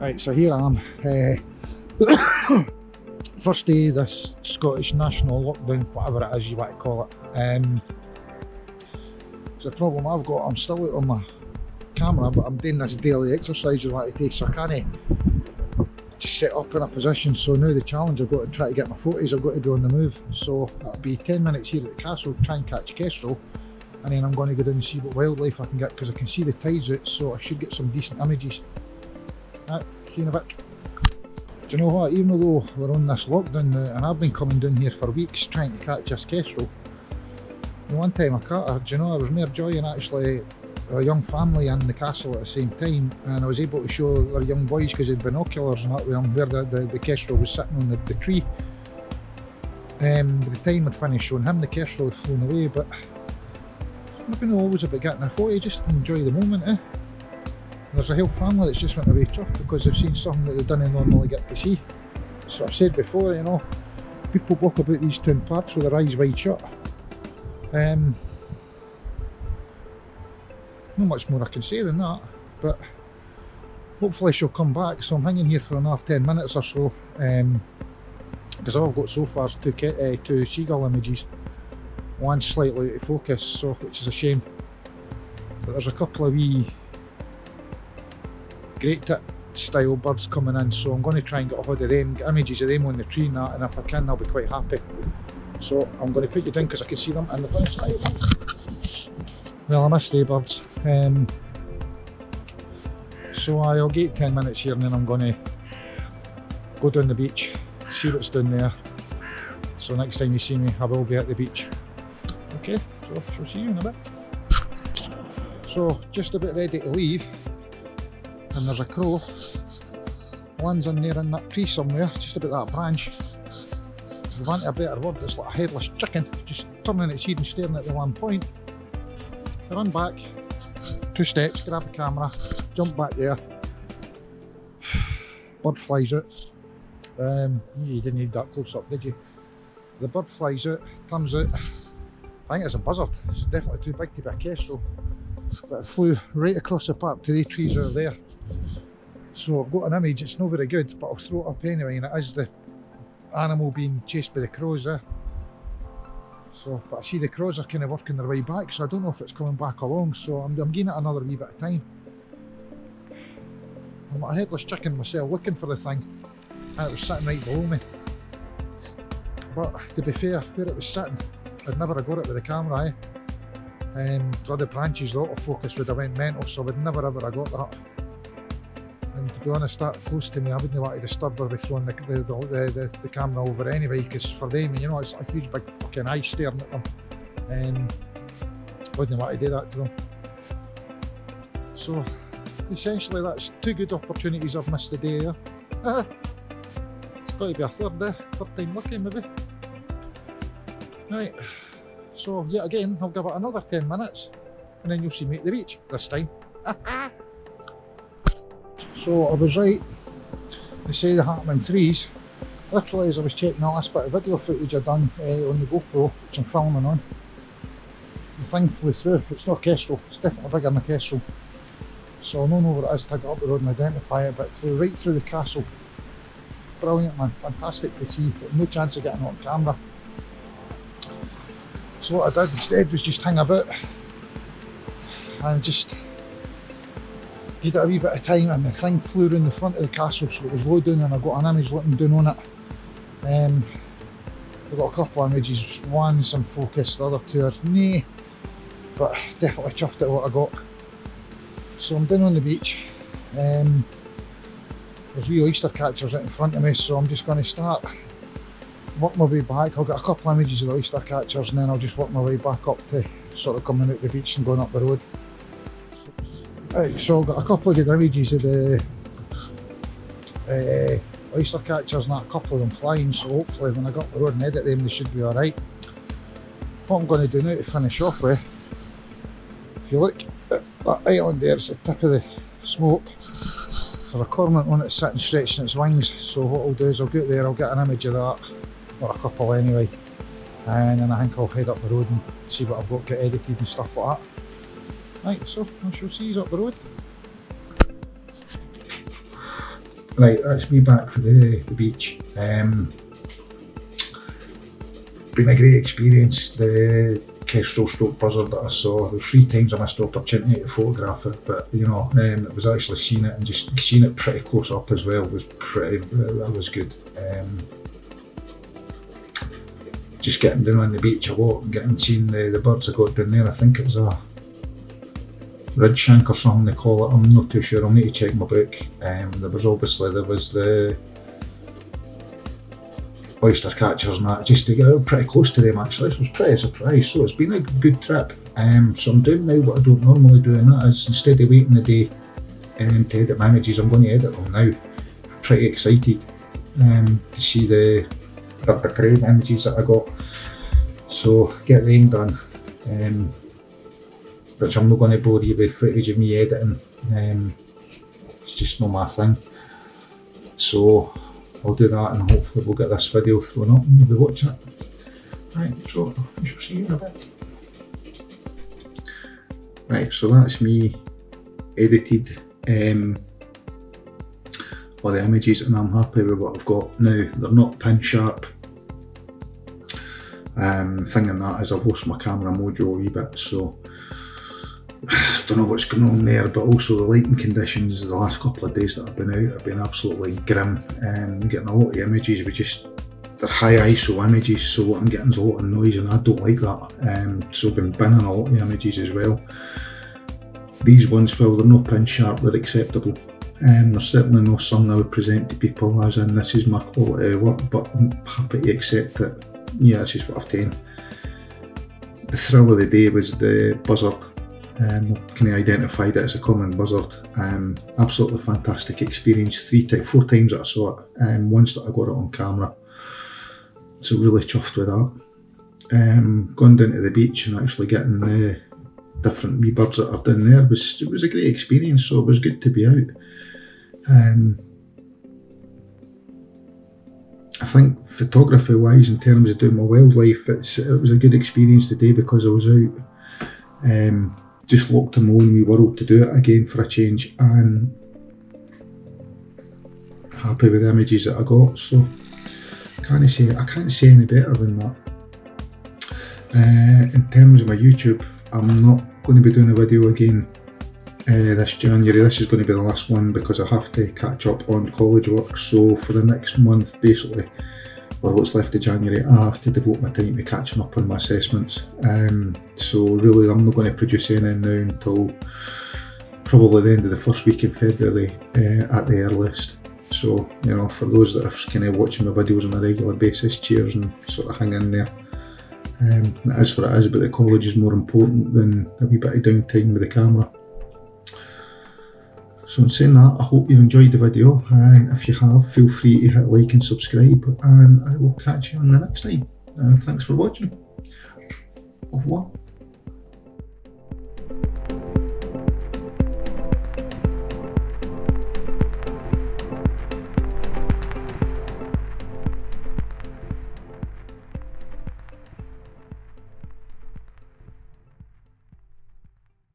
Right, so here I am. First day of this Scottish national lockdown, whatever it is you want to call it. So the problem I've got, I'm still out on my camera, but I'm doing this daily exercise I want to take, so I can't just set up in a position. So now the challenge I've got to try to get my photos, I've got to be on the move. So it'll be 10 minutes here at the castle, try and catch kestrel, and then I'm going to go down and see what wildlife I can get, because I can see the tides out, so I should get some decent images. Right, see you in a bit. Do you know what, even though we're on this lockdown now, and I've been coming down here for weeks trying to catch this kestrel, the one time I caught her, do you know, I was more enjoying actually a young family in the castle at the same time, and I was able to show their young boys, because they had binoculars and that, where the kestrel was sitting on the tree. By the time I'd finished showing him, the kestrel had flown away, but maybe not always about getting a photo, just enjoy the moment, eh? There's a whole family that's just went away chuffed because they've seen something that they didn't normally get to see. So I've said before, you know, people walk about these town parks with their eyes wide shut. Not much more I can say than that, but hopefully she'll come back. So I'm hanging here for another 10 minutes or so, because all I've got so far is two seagull images. One's slightly out of focus, so which is a shame. But there's a couple of wee great tit style birds coming in, so I'm going to try and get a hold of them, get images of them on the tree and that, and if I can I'll be quite happy. So I'm going to put you down because I can see them in the back. Well, I missed the birds. So I'll get 10 minutes here and then I'm going to go down the beach, see what's down there. So next time you see me I will be at the beach. Okay, so she'll see you in a bit. So just about ready to leave, and there's a crow lands in there in that tree somewhere, just about that branch. If you want a better word, it's like a headless chicken, just turning its head and staring at the one point. I run back, 2 steps, grab the camera, jump back there. Bird flies out. You didn't need that close up, did you? The bird flies out, turns out, I think it's a buzzard. It's definitely too big to be a kestrel. But it flew right across the park to the trees that are there. So I've got an image, it's not very good, but I'll throw it up anyway, and it is the animal being chased by the crows there. So, but I see the crows are kind of working their way back, so I don't know if it's coming back along, so I'm giving it another wee bit of time. I'm like a headless chicken myself, looking for the thing, and it was sitting right below me. But to be fair, where it was sitting, I'd never have got it with the camera, eh? The other branches, the autofocus would have went mental, so I would never ever have got that. And to be honest, that close to me, I wouldn't want to disturb her by throwing the camera over anyway, because for them, you know, it's a huge big fucking eye staring at them. I wouldn't want to do that to them. So essentially that's 2 good opportunities I've missed today there. It's got to be a third time lucky maybe. Right, so yet again I'll give it another 10 minutes and then you'll see me at the beach this time. So I was right, they say they happen in threes. Literally as I was checking the last bit of video footage I've done on the GoPro, which I'm filming on, the thing flew through. It's not a kestrel, it's definitely bigger than a kestrel. So I don't know what it is to get up the road and identify it, but it flew right through the castle. Brilliant man, fantastic to see, but no chance of getting it on camera. So what I did instead was just hang about and just give it a wee bit of time, and the thing flew around the front of the castle, so it was low down and I got an image looking down on it. I've got a couple of images, one's in focus, the other 2 are nah, but definitely chuffed at what I got. So I'm down on the beach, there's wee oyster catchers right in front of me, so I'm just going to start, work my way back. I'll get a couple of images of the oyster catchers and then I'll just work my way back up to sort of coming out the beach and going up the road. Right, so I've got a couple of good images of the oyster catchers and a couple of them flying, so hopefully when I go up the road and edit them they should be alright. What I'm going to do now to finish off with, if you look at that island there, it's the tip of the smoke. There's a cormorant on it sitting stretching its wings, so what I'll do is I'll get there, I'll get an image of that, or a couple anyway, and then I think I'll head up the road and see what I've got, get edited and stuff like that. Right, so I shall see you up the road. Right, that's me back for the beach. Been a great experience. The Kestrel stroke buzzard that I saw, there was 3 times I missed the opportunity to photograph it, but you know, it was actually seeing it and just seeing it pretty close up as well was that was good. Just getting down on the beach a walk and getting seeing the birds I got down there. I think it was a redshank or something they call it, I'm not too sure, I'll need to check my book. There was the oyster catchers and that, just to get pretty close to them actually, so I was pretty surprised. So it's been a good trip. So I'm doing now what I don't normally do, and that is instead of waiting the day to edit my images, I'm going to edit them now. Pretty excited to see the great images that I got, so get them done. Which I'm not going to bore you with footage of me editing, it's just not my thing. So I'll do that and hopefully we'll get this video thrown up and you'll be watching it. Right, so I shall see you in a bit. Right, so that's me edited all the images and I'm happy with what I've got now. They're not pin sharp. Thing in that is I've lost my camera mojo a wee bit, so I don't know what's going on there, but also the lighting conditions the last couple of days that I've been out have been absolutely grim. I'm getting a lot of images with they're high ISO images, so what I'm getting is a lot of noise and I don't like that. So I've been binning a lot of images as well. These ones, well, they're not pin sharp, they're acceptable. There's certainly no something I would present to people as in this is my quality of work, but I'm happy to accept that, yeah, this is what I've done. The thrill of the day was the buzzard. Kind of identified it as a common buzzard. Absolutely fantastic experience. 4 times that I saw it, once that I got it on camera. So really chuffed with that. Going down to the beach and actually getting the different wee birds that are down there it was a great experience, so it was good to be out. I think photography wise, in terms of doing my wildlife, it was a good experience today because I was out. Just looked in my own wee world to do it again for a change, and happy with the images that I got, so I can't say any better than that. In terms of my YouTube, I'm not going to be doing a video again this January. This is going to be the last one because I have to catch up on college work, so for the next month basically, or what's left of January, I have to devote my time to catching up on my assessments. So really I'm not going to produce anything now until probably the end of the first week in February at the earliest. So, you know, for those that are kind of watching my videos on a regular basis, cheers and sort of hang in there. It is what it is, but the college is more important than a wee bit of downtime with the camera. So in saying that, I hope you enjoyed the video, and if you have, feel free to hit like and subscribe, and I will catch you on the next time. Thanks for watching. Au revoir.